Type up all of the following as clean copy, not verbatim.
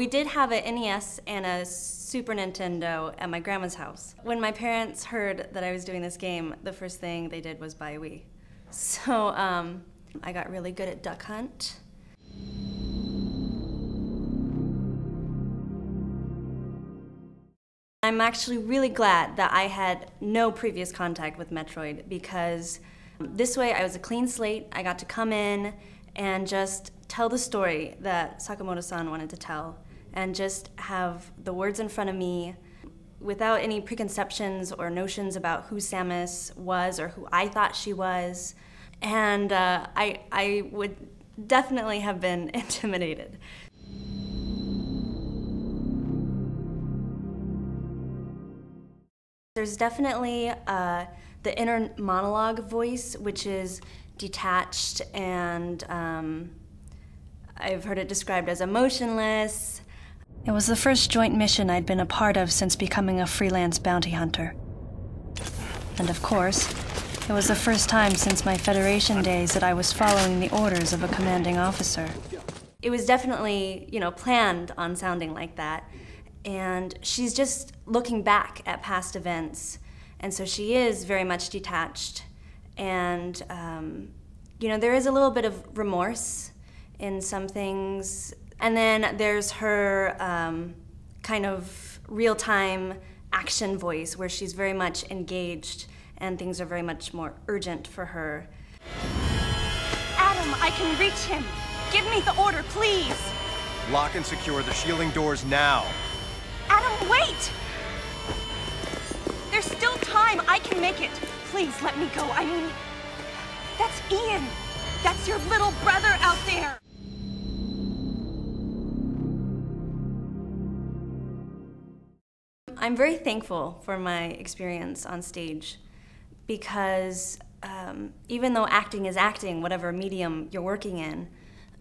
We did have an NES and a Super Nintendo at my grandma's house. When my parents heard that I was doing this game, the first thing they did was buy a Wii. So I got really good at Duck Hunt. I'm actually really glad that I had no previous contact with Metroid, because this way I was a clean slate. I got to come in and just tell the story that Sakamoto-san wanted to tell, and just have the words in front of me without any preconceptions or notions about who Samus was or who I thought she was. And I would definitely have been intimidated. There's definitely the inner monologue voice, which is detached, and I've heard it described as emotionless. It was the first joint mission I'd been a part of since becoming a freelance bounty hunter. And of course, it was the first time since my Federation days that I was following the orders of a commanding officer. It was definitely, planned on sounding like that. And she's just looking back at past events. And so she is very much detached. And, there is a little bit of remorse in some things. And then there's her kind of real-time action voice, where she's very much engaged and things are very much more urgent for her. Adam, I can reach him. Give me the order, please. Lock and secure the shielding doors now. Adam, wait! There's still time. I can make it. Please let me go. I mean, that's Ian. That's your little brother out there. I'm very thankful for my experience on stage, because even though acting is acting, whatever medium you're working in,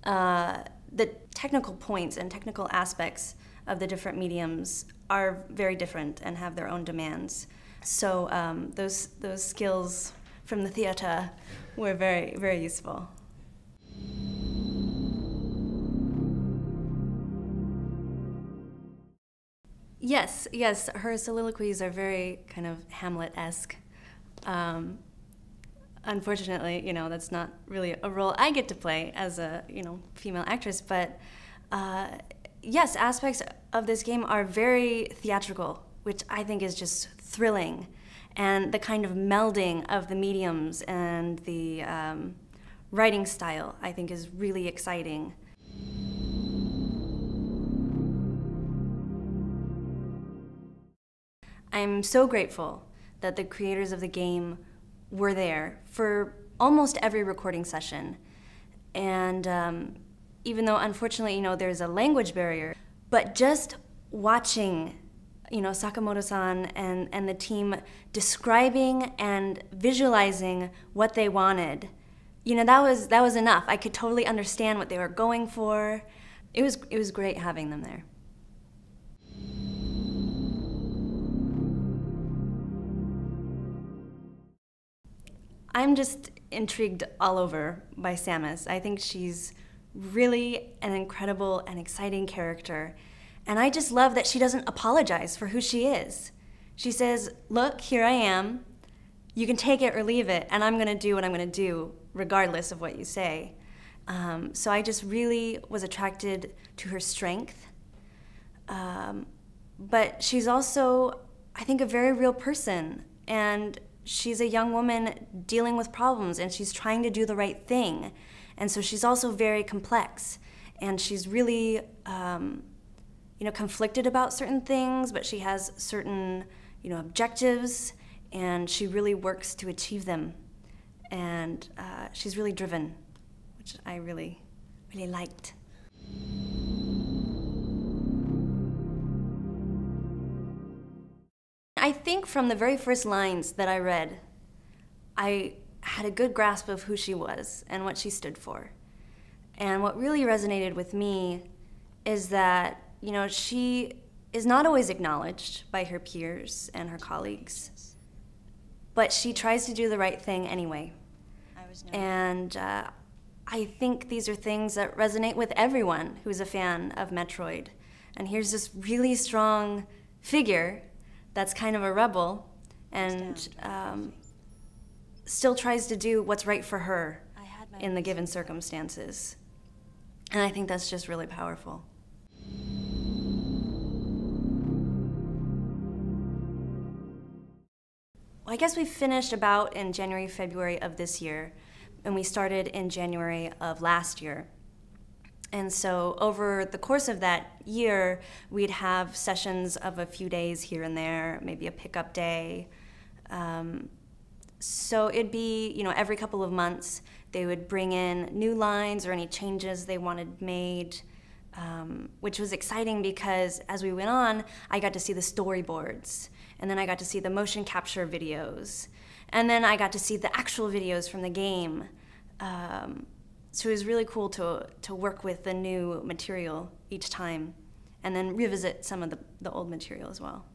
the technical points and technical aspects of the different mediums are very different and have their own demands. So those skills from the theater were very, very useful. Yes, her soliloquies are very kind of Hamlet-esque. Unfortunately, that's not really a role I get to play as a, female actress, but yes, aspects of this game are very theatrical, which I think is just thrilling. And the kind of melding of the mediums and the writing style, I think, is really exciting. I'm so grateful that the creators of the game were there for almost every recording session. And even though, unfortunately, there's a language barrier, but just watching, Sakamoto-san and the team describing and visualizing what they wanted, that was enough. I could totally understand what they were going for. It was great having them there. I'm just intrigued all over by Samus. I think she's really an incredible and exciting character. And I just love that she doesn't apologize for who she is. She says, look, here I am. You can take it or leave it, and I'm gonna do what I'm gonna do, regardless of what you say. So I just really was attracted to her strength. But she's also, I think, a very real person. And she's a young woman dealing with problems, and she's trying to do the right thing. And so she's also very complex, and she's really, conflicted about certain things, but she has certain, objectives, and she really works to achieve them. And she's really driven, which I really, really liked. I think from the very first lines that I read, I had a good grasp of who she was and what she stood for. And what really resonated with me is that, she is not always acknowledged by her peers and her colleagues, but she tries to do the right thing anyway. And I think these are things that resonate with everyone who's a fan of Metroid. And here's this really strong figure that's kind of a rebel and still tries to do what's right for her in the given circumstances. And I think that's just really powerful. Well, I guess we finished about in January, February of this year, and we started in January of last year. And so over the course of that year, we'd have sessions of a few days here and there, maybe a pickup day. So it'd be, every couple of months, they would bring in new lines or any changes they wanted made, which was exciting because as we went on, I got to see the storyboards, and then I got to see the motion capture videos, and then I got to see the actual videos from the game. So it was really cool to work with the new material each time, and then revisit some of the old material as well.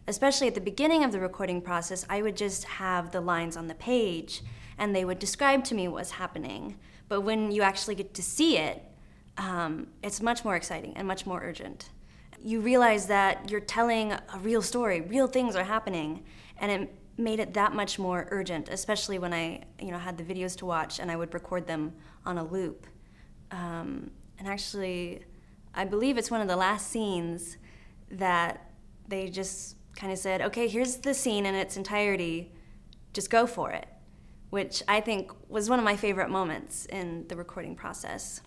Especially at the beginning of the recording process, I would just have the lines on the page, and they would describe to me what's happening. But when you actually get to see it, it's much more exciting and much more urgent. You realize that you're telling a real story, real things are happening, and it made it that much more urgent, especially when I had the videos to watch and I would record them on a loop. And actually, I believe it's one of the last scenes that they just kind of said, okay, here's the scene in its entirety, just go for it, which I think was one of my favorite moments in the recording process.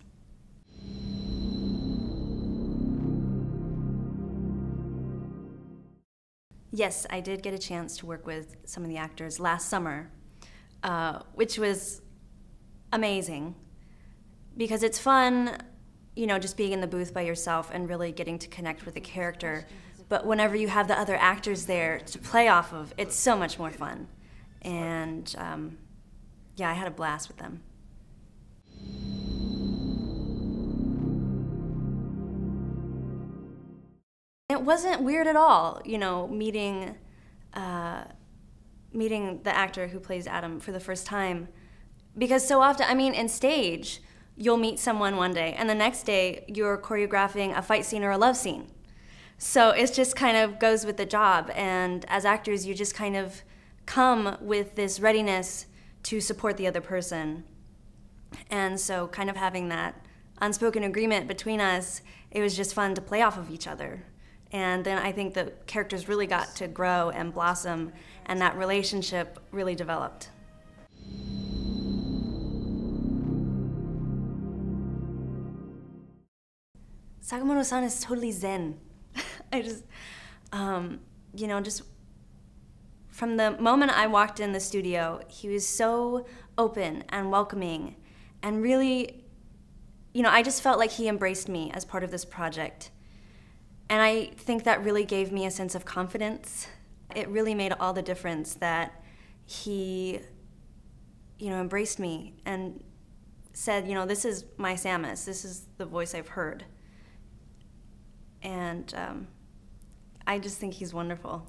Yes, I did get a chance to work with some of the actors last summer, which was amazing because it's fun, just being in the booth by yourself and really getting to connect with the character. But whenever you have the other actors there to play off of, it's so much more fun. And yeah, I had a blast with them. It wasn't weird at all, meeting the actor who plays Adam for the first time. Because so often, in stage, you'll meet someone one day, and the next day, you're choreographing a fight scene or a love scene. So it just kind of goes with the job, and as actors, you just kind of come with this readiness to support the other person. And so kind of having that unspoken agreement between us, it was just fun to play off of each other. And then I think the characters really got to grow and blossom, and that relationship really developed. Sakamoto-san is totally zen. I just, just from the moment I walked in the studio, he was so open and welcoming, and really, I just felt like he embraced me as part of this project. And I think that really gave me a sense of confidence. It really made all the difference that he, embraced me and said, this is my Samus, this is the voice I've heard. And I just think he's wonderful.